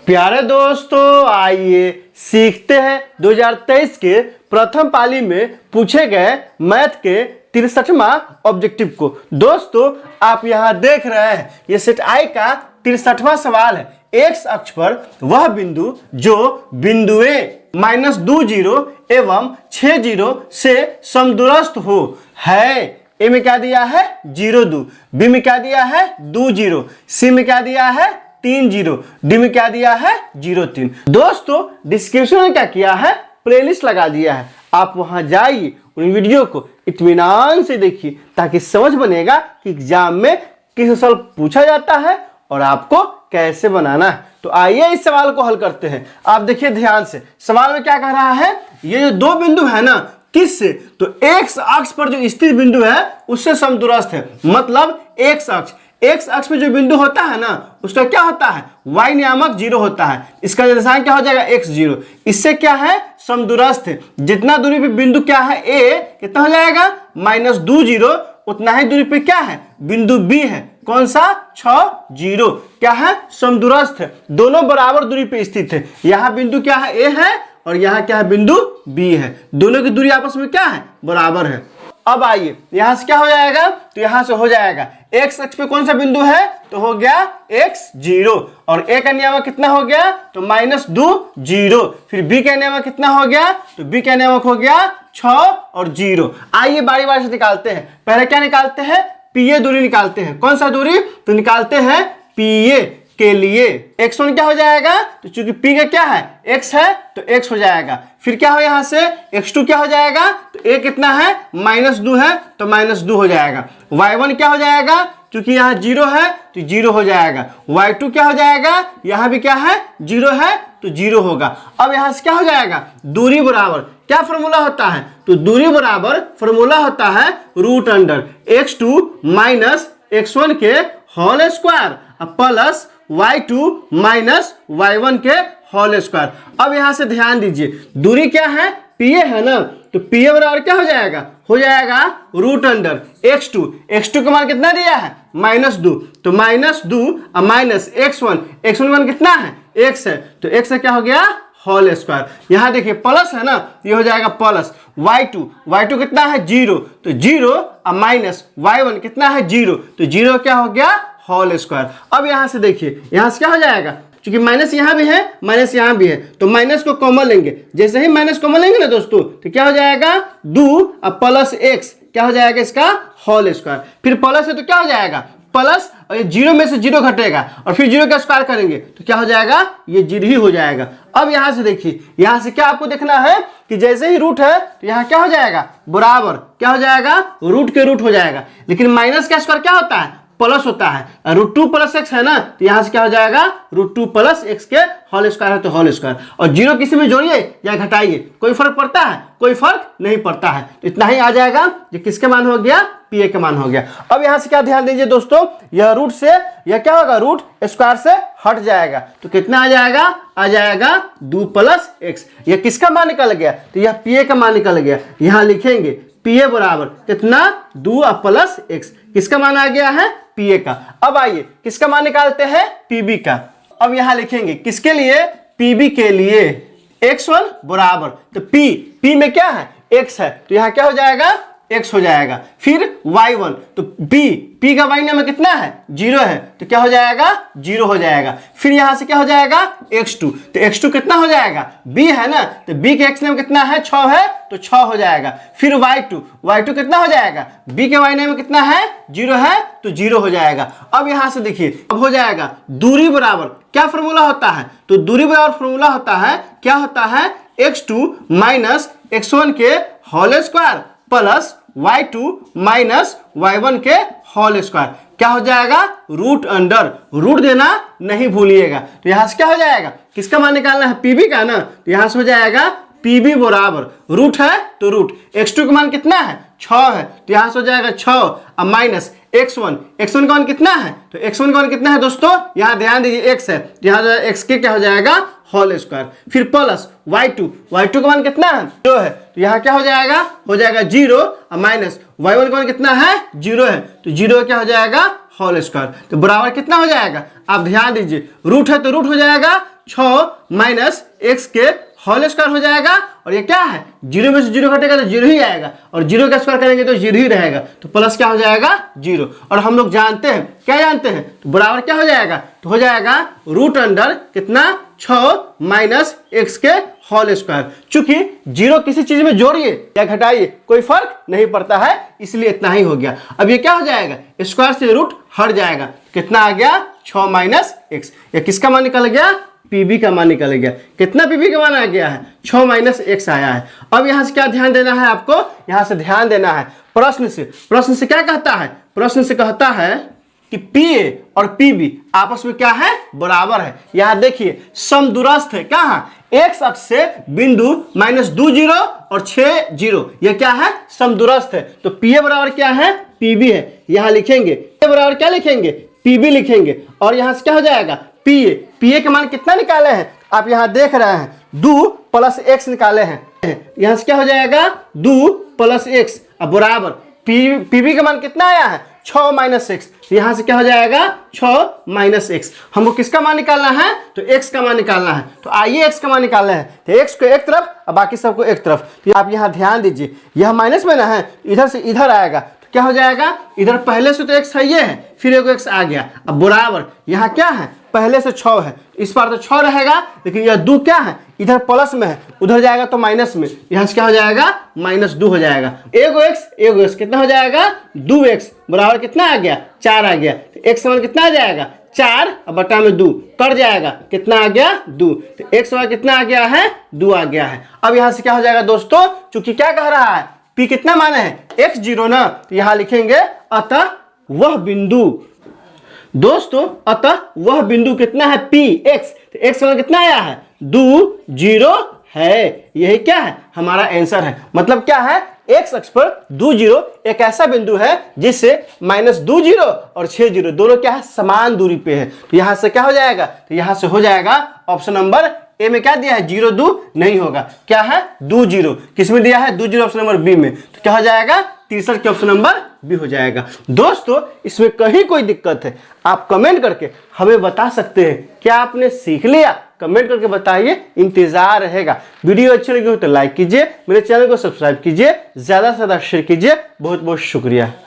प्यारे दोस्तों, आइए सीखते हैं 2023 के प्रथम पाली में पूछे गए मैथ के 63वां ऑब्जेक्टिव को। दोस्तों, आप यहां देख रहे हैं ये सेट आई का 63वां सवाल है। एक्स अक्ष पर वह बिंदु जो बिंदुएं -20 एवं 60 से समदूरस्थ हो है। ए में क्या दिया है 0 2, बी में क्या दिया है 2 0, सी में क्या दिया है 3 0, डी में क्या दिया है 0 3। दोस्तों, डिस्क्रिप्शन में क्या किया है, प्लेलिस्ट लगा दिया है, आप वहां जाइए, उन वीडियो को इत्मीनान से देखिए ताकि समझ बनेगा कि एग्जाम में किस सवाल पूछा जाता है और आपको कैसे बनाना है। तो आइए इस सवाल को हल करते हैं। आप देखिए ध्यान से, सवाल में क्या कह रहा है, ये जो दो बिंदु है ना, किससे, तो एक्स अक्ष पर जो स्थित बिंदु है उससे समदूरस्थ है। मतलब एक्स अक्ष में जो बिंदु होता है ना, उसका क्या होता है, y नियामक 0 होता है। इसका निर्देशांक क्या हो जाएगा x0। इससे क्या है, समदूरस्थ है। जितना दूरी पे बिंदु क्या है a, कितना हो जाएगा -20, उतना ही दूरी पे क्या है बिंदु b है। कौन सा 6 0, क्या है समदूरस्थ है, दोनों बराबर दूरी पे स्थित है। यहाँ बिंदु क्या है a है और यहाँ क्या है बिंदु b है, दोनों की दूरी आपस में क्या है बराबर है। अब आइए यहां से क्या हो जाएगा, तो यहां से हो जाएगा एक्स अक्ष पे कौन सा बिंदु है, तो हो गया x0 और a का नियामक कितना हो गया, तो -2 0। फिर b का नियामक कितना हो गया, तो b का नियामक हो गया 6 और 0। आइए बारी बारी से निकालते हैं। पहले क्या निकालते हैं, pa दूरी निकालते हैं। कौन सा दूरी, तो निकालते हैं pa के लिए। x1 क्या हो जाएगा, तो चूंकि p का क्या है x है तो x हो जाएगा। फिर क्या हो यहां से x2 क्या हो जाएगा, तो a कितना है -2 है तो -2 हो जाएगा। y1 क्या हो जाएगा, क्योंकि यहाँ 0 है तो 0 हो जाएगा। y2 क्या हो जाएगा, यहाँ भी क्या है 0 है तो 0 होगा। अब यहाँ से क्या हो जाएगा, दूरी बराबर क्या फॉर्मूला होता है, तो दूरी बराबर फॉर्मूला होता है √अंडर x2 - x1 के whole square plus y2 - y1 के होल स्क्वायर। अब यहां से ध्यान दीजिए, दूरी क्या है pa है ना, तो pa बराबर क्या हो जाएगा √अंडर x2 का मान कितना दिया है -2, तो -2 x1 मान कितना है x है, तो x से क्या हो गया होल स्क्वायर। यहां देखिए प्लस है ना, ये हो जाएगा प्लस y2 कितना है 0, तो 0 y1 कितना है 0, तो 0 क्या हो गया होल स्क्वायर। अब यहां से देखिए, यहां से क्या हो जाएगा, क्योंकि माइनस यहां भी है माइनस यहां भी है, तो माइनस को कॉमन लेंगे। जैसे ही माइनस कॉमन लेंगे ना दोस्तों, तो क्या हो जाएगा 2 प्लस x, क्या हो जाएगा इसका होल स्क्वायर। फिर प्लस है तो क्या हो जाएगा प्लस, और ये 0 में से 0 घटेगा और फिर 0 का स्क्वायर करेंगे तो क्या हो जाएगा, ये 0 ही हो जाएगा। अब यहां से देखिए, यहां से क्या आपको देखना है कि जैसे ही रूट है तो यहाँ क्या हो जाएगा बराबर, क्या हो जाएगा रूट के रूट हो जाएगा। लेकिन माइनस का स्क्वायर क्या होता है प्लस होता है, √2 + x है ना, तो यहां से क्या हो जाएगा √2 + x के होल स्क्वायर है तो होल स्क्वायर। और 0 किसी में जोड़िए या घटाइए, कोई फर्क पड़ता है, कोई फर्क नहीं पड़ता है। तो इतना ही आ जाएगा, ये किसके मान हो गया pa के मान हो गया। अब यहां से क्या ध्यान दीजिए दोस्तों, यह रूट से यह क्या होगा रूट स्क्वायर से हट जाएगा, तो कितना आ जाएगा 2 + x। यह किसका मान निकल गया, तो यह pa का मान निकल गया। यहां लिखेंगे pa बराबर कितना 2 + x, किसका मान आ गया है pa का। अब आइए किसका मान निकालते हैं pb का। अब यहां लिखेंगे किसके लिए, pb के लिए x1 बराबर, तो p में क्या है x है, तो यहां क्या हो जाएगा x हो जाएगा। फिर y1, तो p का y में कितना है 0 है, तो क्या हो जाएगा 0 हो जाएगा। फिर यहां से क्या हो जाएगा x2, तो x2 कितना हो जाएगा b है ना, तो b के x में कितना है 6 है तो 6 हो जाएगा। फिर y2 कितना हो जाएगा, b के y में कितना है 0 है तो 0 हो जाएगा। अब यहां से देखिए, अब हो जाएगा दूरी बराबर क्या फॉर्मूला होता है, तो दूरी बराबर फॉर्मूला होता है, क्या होता है x2 - x1 के whole square plus y2 - y1 के होल स्क्वायर। क्या हो जाएगा √अंडर, रूट देना नहीं भूलिएगा। तो यहां से क्या हो जाएगा, किसका मान निकालना है pb का ना, तो यहां से हो जाएगा pb बराबर रूट है तो रूट, x2 का मान कितना है 6 है, तो यहां से हो जाएगा 6 x1 का मान कितना है, तो x1 का मान कितना है दोस्तों, यहां ध्यान दीजिए x है, यहां x के क्या हो जाएगा होल स्क्वायर। फिर प्लस y2 का मान कितना है 0 है, तो यहाँ क्या हो जाएगा 0 y1 का मान कितना है 0 है, तो 0 क्या हो जाएगा होल स्क्वायर। तो बराबर कितना हो जाएगा, आप ध्यान दीजिए रूट है तो रूट हो जाएगा, 6 माइनस एक्स के होल स्क्वायर हो जाएगा। और ये क्या है, जीरो में से जीरो घटेगा तो जीरो ही आएगा, और जीरो का स्क्वायर करेंगे तो जीरो ही रहेगा, तो प्लस क्या हो जाएगा, जीरो। और हम लोग जानते हैं, क्या जानते हैं, तो बराबर क्या हो जाएगा, तो हो जाएगा रूट अंडर कितना, 6 माइनस एक्स के होल स्क्वायर। चूंकि जीरो किसी चीज में जोड़िए या घटाइए कोई फर्क नहीं पड़ता है, इसलिए इतना ही हो गया। अब ये क्या हो जाएगा, स्क्वायर से रूट हट जाएगा, कितना आ गया, 6 माइनस एक्स। ये किसका मान निकल गया, पीबी का मान निकल गया। कितना पीबी का मान आ गया है, 6 माइनस एक्स आया है। अब यहां से क्या ध्यान देना है आपको, यहां से ध्यान देना है प्रश्न से क्या कहता है, प्रश्न से कहता है कि पीए और पीबी आपस में क्या है, बराबर है। यहां देखिए समदूरस्थ है, कहां, एक्स अक्ष से बिंदु -2 0 और 6 0, यह क्या है, समदूरस्थ है। तो पीए बराबर क्या है, पीबी है। यहां लिखेंगे पीए बराबर क्या लिखेंगे, पीबी लिखेंगे। और यहां से क्या हो जाएगा, पीए के मान कितना निकाले हैं, आप यहां देख रहे हैं 2 प्लस एक्स निकाले हैं। यहां से क्या हो जाएगा, 2 प्लस एक्स। अब बराबर पीबी का मान कितना आया है, 6 माइनस एक्स। यहां से क्या हो जाएगा, 6 माइनस एक्स। हमको किसका मान निकालना है, तो एक्स का मान निकालना है। तो आइए एक्स का मान निकालना है, तो एक्स को एक तरफ और बाकी सबको एक तरफ। तो आप यहां ध्यान दीजिए, यह माइनस में ना है, इधर से इधर आएगा, तो क्या हो जाएगा, इधर पहले से तो एक्स है, ये है, फिर एगो एक्स आ गया। अब बराबर यहाँ क्या है, पहले से 6 है, इस बार तो 6 रहेगा, लेकिन यह 2 क्या है, इधर प्लस में है, उधर जाएगा तो माइनस में, यहाँ से क्या हो जाएगा, -2 हो जाएगा। एगो एक्स कितना हो जाएगा, 2x बराबर कितना आ गया, 4 आ गया। तो एक्स मान कितना आ जाएगा, 4 और बटा में 2 कट जाएगा, कितना आ गया, 2। तो एक्स मान कितना आ गया है, 2 आ गया है। अब यहाँ से क्या हो जाएगा दोस्तों, चूंकि क्या कह रहा है, पी कितना माने है, x0 ना, तो यहाँ लिखेंगे अतः वह बिंदु, दोस्तों अतः वह बिंदु कितना है, पी एक्स। तो एक्स मान कितना आया है, 2 0 है। यही क्या है, हमारा आंसर है। मतलब क्या है, एक्स अक्ष पर 2 0 एक ऐसा बिंदु है जिससे -2 0 और 6 0 दोनों क्या है, समान दूरी पे है। तो यहां से क्या हो जाएगा, तो यहां से हो जाएगा ऑप्शन नंबर ए में क्या दिया है, 0 2 नहीं होगा, क्या है, 2 0। किस में दिया है, 2 0 ऑप्शन नंबर बी में। तो क्या हो जाएगा, 63 के ऑप्शन नंबर बी हो जाएगा। दोस्तों इसमें कहीं कोई दिक्कत है, आप कमेंट करके हमें बता सकते हैं। क्या आपने सीख लिया, कमेंट करके बताइए, इंतजार रहेगा। वीडियो अच्छी लगी हो तो लाइक कीजिए, मेरे चैनल को सब्सक्राइब कीजिए, ज्यादा से ज्यादा शेयर कीजिए। बहुत बहुत शुक्रिया।